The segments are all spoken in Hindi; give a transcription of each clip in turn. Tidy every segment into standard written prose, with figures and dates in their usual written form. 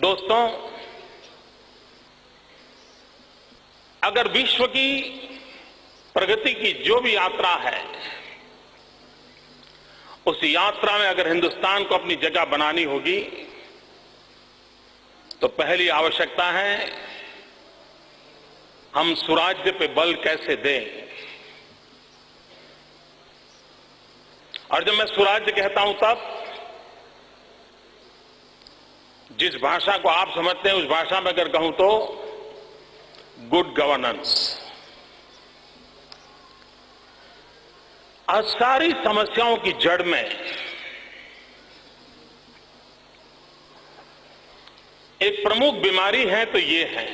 दोस्तों, अगर विश्व की प्रगति की जो भी यात्रा है, उस यात्रा में अगर हिंदुस्तान को अपनी जगह बनानी होगी तो पहली आवश्यकता है हम सुराज्य पे बल कैसे दें। और जब मैं सुराज्य कहता हूं तब जिस भाषा को आप समझते हैं उस भाषा में अगर कहूं तो गुड गवर्नेंस। आज सारी समस्याओं की जड़ में एक प्रमुख बीमारी है तो ये है।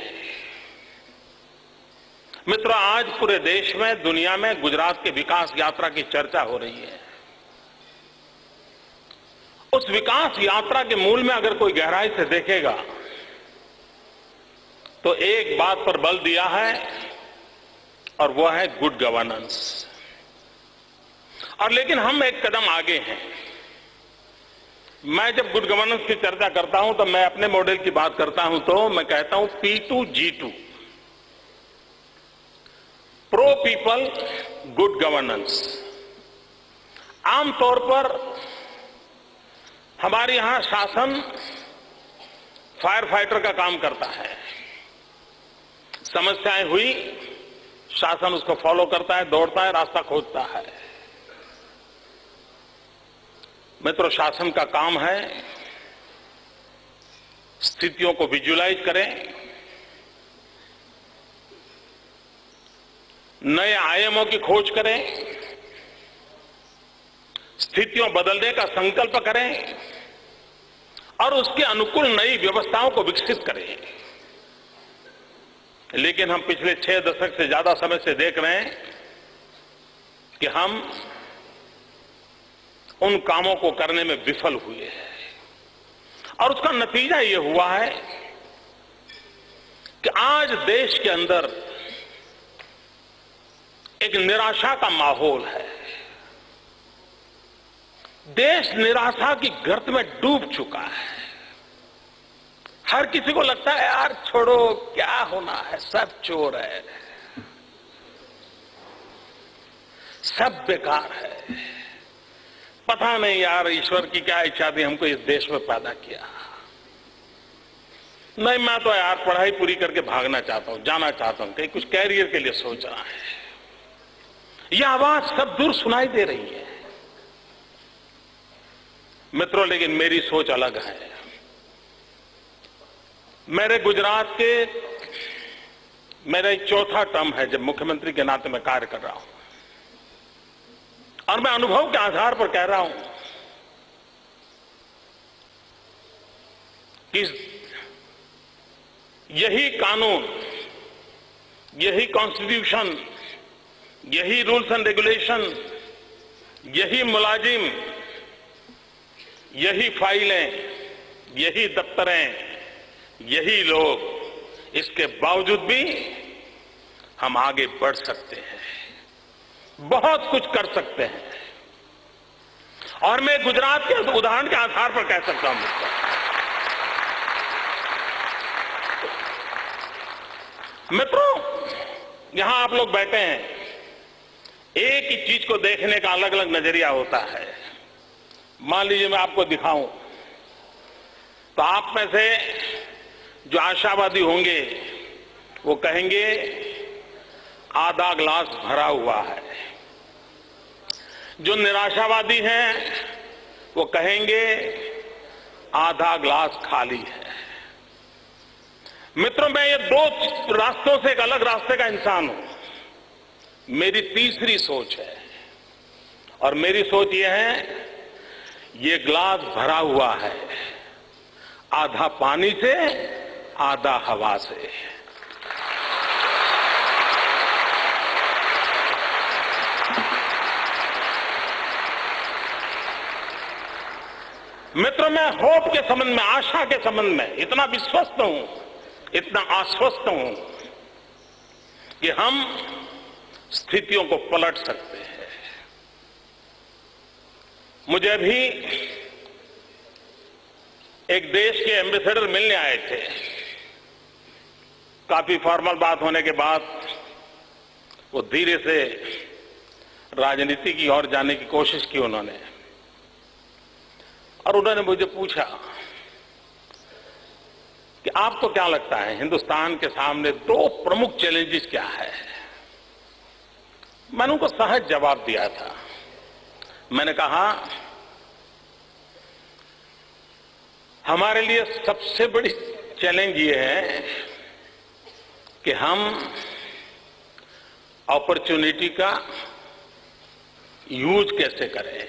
मित्रों, आज पूरे देश में, दुनिया में गुजरात के विकास यात्रा की चर्चा हो रही है। उस विकास यात्रा के मूल में अगर कोई गहराई से देखेगा तो एक बात पर बल दिया है और वो है गुड गवर्नेंस। और लेकिन हम एक कदम आगे हैं। मैं जब गुड गवर्नेंस की चर्चा करता हूं तो मैं अपने मॉडल की बात करता हूं तो मैं कहता हूं P2G2, pro people good governance. आमतौर पर हमारे यहां शासन फायर फाइटर का काम करता है। समस्याएं हुई, शासन उसको फॉलो करता है, दौड़ता है, रास्ता खोजता है। मित्रों, शासन का काम है स्थितियों को विजुलाइज करें, नए आयामों की खोज करें, स्थितियों बदलने का संकल्प करें और उसके अनुकूल नई व्यवस्थाओं को विकसित करें। लेकिन हम पिछले 6 दशक से ज्यादा समय से देख रहे हैं कि हम उन कामों को करने में विफल हुए हैं और उसका नतीजा ये हुआ है कि आज देश के अंदर एक निराशा का माहौल है। देश निराशा की गर्त में डूब चुका है। हर किसी को लगता है यार छोड़ो, क्या होना है, सब चोर है, सब बेकार है। पता नहीं यार ईश्वर की क्या इच्छा थी हमको इस देश में पैदा किया। नहीं, मैं तो यार पढ़ाई पूरी करके भागना चाहता हूं, जाना चाहता हूं, कहीं कुछ कैरियर के लिए सोच रहा है। यह आवाज सब दूर सुनाई दे रही है। मित्रों, लेकिन मेरी सोच अलग है। मेरे गुजरात के मेरा चौथा टर्म है जब मुख्यमंत्री के नाते मैं कार्य कर रहा हूं और मैं अनुभव के आधार पर कह रहा हूं कि यही कानून, यही कॉन्स्टिट्यूशन, यही रूल्स एंड रेगुलेशन, यही मुलाजिम, यही फाइलें, यही दफ्तरें, यही लोग, इसके बावजूद भी हम आगे बढ़ सकते हैं, बहुत कुछ कर सकते हैं। और मैं गुजरात के उदाहरण के आधार पर कह सकता हूं। मित्रों, यहां आप लोग बैठे हैं, एक ही चीज को देखने का अलग अलग नजरिया होता है। मान लीजिए मैं आपको दिखाऊं तो आप में से जो आशावादी होंगे वो कहेंगे आधा ग्लास भरा हुआ है। जो निराशावादी हैं वो कहेंगे आधा ग्लास खाली है। मित्रों, मैं ये दो रास्तों से एक अलग रास्ते का इंसान हूं। मेरी तीसरी सोच है और मेरी सोच ये है, ये ग्लास भरा हुआ है, आधा पानी से, आधा हवा से। मित्रों, मैं होप के संबंध में, आशा के संबंध में इतना विश्वस्त हूं, इतना आश्वस्त हूं कि हम स्थितियों को पलट सकते हैं। मुझे भी एक देश के एम्बेसडर मिलने आए थे। काफी फॉर्मल बात होने के बाद वो धीरे से राजनीति की ओर जाने की कोशिश की उन्होंने, और उन्होंने मुझे पूछा कि आपको क्या लगता है हिंदुस्तान के सामने दो प्रमुख चैलेंजेस क्या है। मैंने उनको सहज जवाब दिया था। मैंने कहा हमारे लिए सबसे बड़ी चैलेंज ये है कि हम अपॉर्चुनिटी का यूज कैसे करें।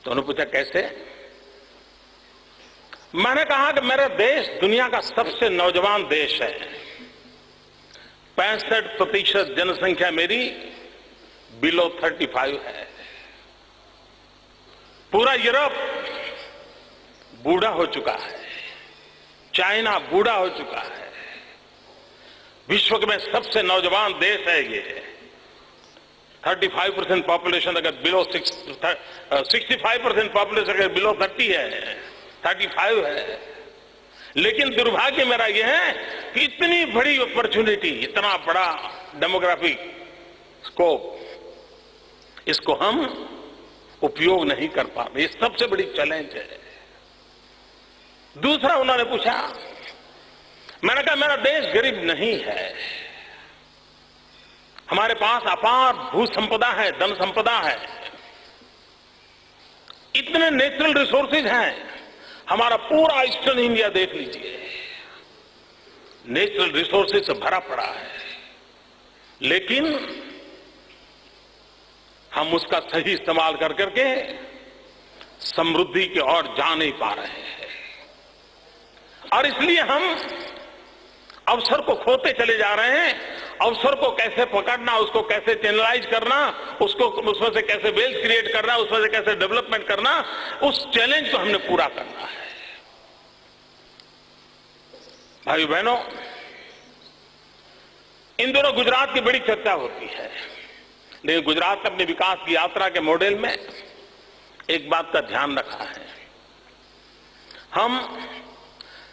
तो उन्होंने पूछा कैसे। मैंने कहा कि मेरा देश दुनिया का सबसे नौजवान देश है। 65% जनसंख्या मेरी बिलो 35 है। पूरा यूरोप बूढ़ा हो चुका है, चाइना बूढ़ा हो चुका है। विश्व में सबसे नौजवान देश है ये। 35% पॉपुलेशन अगर बिलो 65% पॉपुलेशन अगर बिलो 30 है, 35 है। लेकिन दुर्भाग्य मेरा यह है कि इतनी बड़ी अपॉर्चुनिटी, इतना बड़ा डेमोग्राफिक स्कोप, इसको हम उपयोग नहीं कर पा रहे। ये सबसे बड़ी चैलेंज है। दूसरा उन्होंने पूछा, मैंने कहा मेरा देश गरीब नहीं है। हमारे पास अपार भू संपदा है, धन संपदा है, इतने नेचुरल रिसोर्सेज हैं। हमारा पूरा ईस्टर्न इंडिया देख लीजिए, नेचुरल रिसोर्सेज से भरा पड़ा है, लेकिन हम उसका सही इस्तेमाल कर करके समृद्धि की ओर जा नहीं पा रहे हैं। और इसलिए हम अवसर को खोते चले जा रहे हैं। अवसर को कैसे पकड़ना, उसको कैसे चैनलाइज करना, उसको उसमें से कैसे वेल्थ क्रिएट करना, उसमें से कैसे डेवलपमेंट करना, उस चैलेंज को हमने पूरा करना है। भाई बहनों, इन दोनों गुजरात की बड़ी चर्चा होती है, लेकिन गुजरात ने अपनी विकास की यात्रा के मॉडल में एक बात का ध्यान रखा है। हम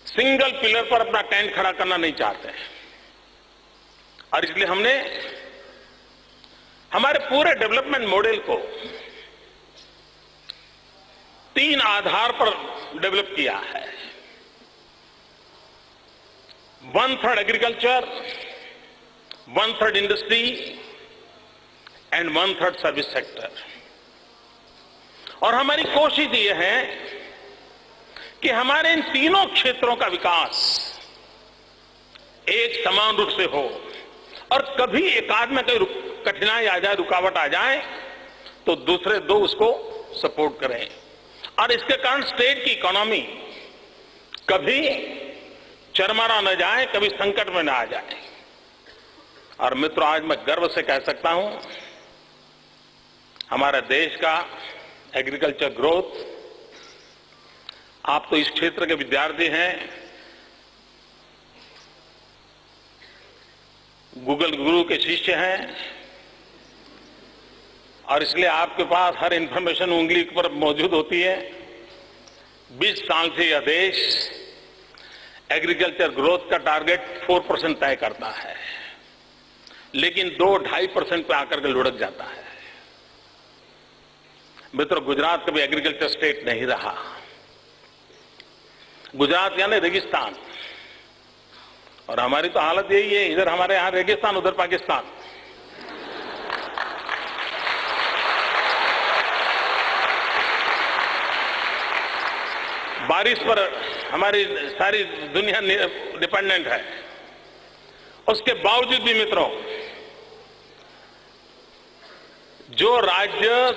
सिंगल पिलर पर अपना टेंट खड़ा करना नहीं चाहते हैं, और इसलिए हमने हमारे पूरे डेवलपमेंट मॉडल को 3 आधार पर डेवलप किया है। 1/3 agriculture, 1/3 industry and 1/3 service sector. और हमारी कोशिश ये है कि हमारे इन तीनों क्षेत्रों का विकास एक समान रूप से हो, और कभी एक आध में कोई कठिनाई आ जाए, रुकावट आ जाए, तो दूसरे 2 उसको सपोर्ट करें, और इसके कारण स्टेट की इकोनॉमी कभी चरमरा न जाए, कभी संकट में न आ जाए। और मित्रों, आज मैं गर्व से कह सकता हूं, हमारे देश का एग्रीकल्चर ग्रोथ, आप तो इस क्षेत्र के विद्यार्थी हैं, गूगल गुरु के शिष्य हैं, और इसलिए आपके पास हर इंफॉर्मेशन उंगली पर मौजूद होती है। 20 साल से यह देश एग्रीकल्चर ग्रोथ का टारगेट 4% तय करता है, लेकिन 2-2.5% पे आकर के लुढ़क जाता है। मित्रों, गुजरात कभी एग्रीकल्चर स्टेट नहीं रहा। गुजरात यानी रेगिस्तान, और हमारी तो हालत यही है, इधर हमारे यहां रेगिस्तान, उधर पाकिस्तान। बारिश पर हमारी सारी दुनिया डिपेंडेंट है। उसके बावजूद भी मित्रों, जो राज्य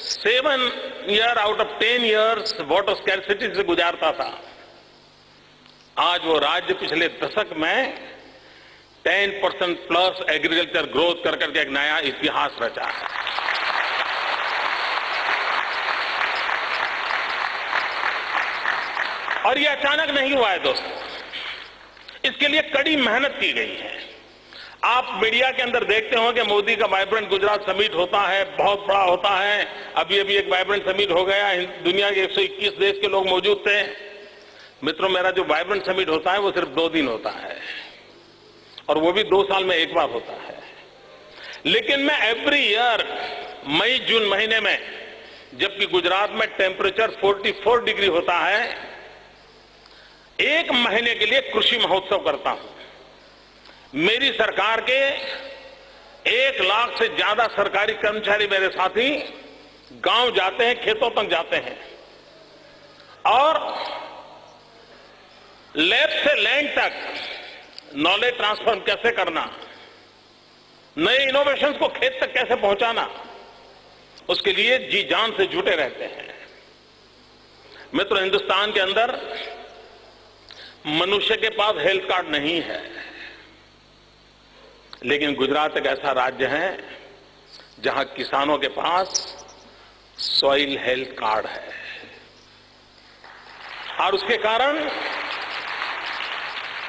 7 year out of 10 years water scarcity से गुजारता था, आज वो राज्य पिछले दशक में 10% प्लस एग्रीकल्चर ग्रोथ कर करके एक नया इतिहास रचा है। और ये अचानक नहीं हुआ है दोस्तों, इसके लिए कड़ी मेहनत की गई है। आप मीडिया के अंदर देखते हो कि मोदी का वाइब्रेंट गुजरात समिट होता है, बहुत बड़ा होता है, अभी अभी एक वाइब्रेंट समिट हो गया, दुनिया के 121 देश के लोग मौजूद थे। मित्रों, मेरा जो वाइब्रेंट समिट होता है वो सिर्फ 2 दिन होता है, और वो भी 2 साल में एक बार होता है। लेकिन मैं एवरी ईयर मई जून महीने में, जबकि गुजरात में टेम्परेचर 44 डिग्री होता है, 1 महीने के लिए कृषि महोत्सव करता हूं। मेरी सरकार के 1 लाख से ज्यादा सरकारी कर्मचारी मेरे साथी गांव जाते हैं, खेतों तक जाते हैं, और लैब से लैंड तक नॉलेज ट्रांसफर कैसे करना, नए इनोवेशंस को खेत तक कैसे पहुंचाना, उसके लिए जी जान से जुटे रहते हैं। मित्रों, हिंदुस्तान के अंदर मनुष्य के पास हेल्थ कार्ड नहीं है, लेकिन गुजरात एक ऐसा राज्य है जहां किसानों के पास सॉइल हेल्थ कार्ड है, और उसके कारण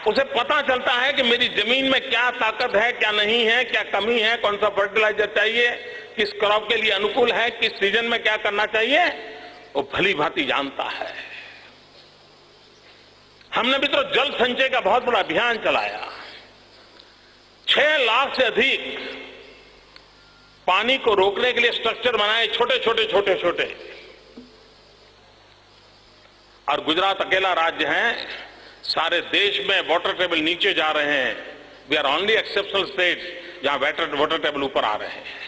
उसे पता चलता है कि मेरी जमीन में क्या ताकत है, क्या नहीं है, क्या कमी है, कौन सा फर्टिलाइजर चाहिए, किस क्रॉप के लिए अनुकूल है, किस सीजन में क्या करना चाहिए, वो भली भांति जानता है। हमने मित्रों जल संचय का बहुत बड़ा अभियान चलाया। 6 लाख से अधिक पानी को रोकने के लिए स्ट्रक्चर बनाए, छोटे छोटे। और गुजरात अकेला राज्य है, सारे देश में वाटर टेबल नीचे जा रहे हैं। We are only exceptional state जहां वाटर टेबल ऊपर आ रहे हैं।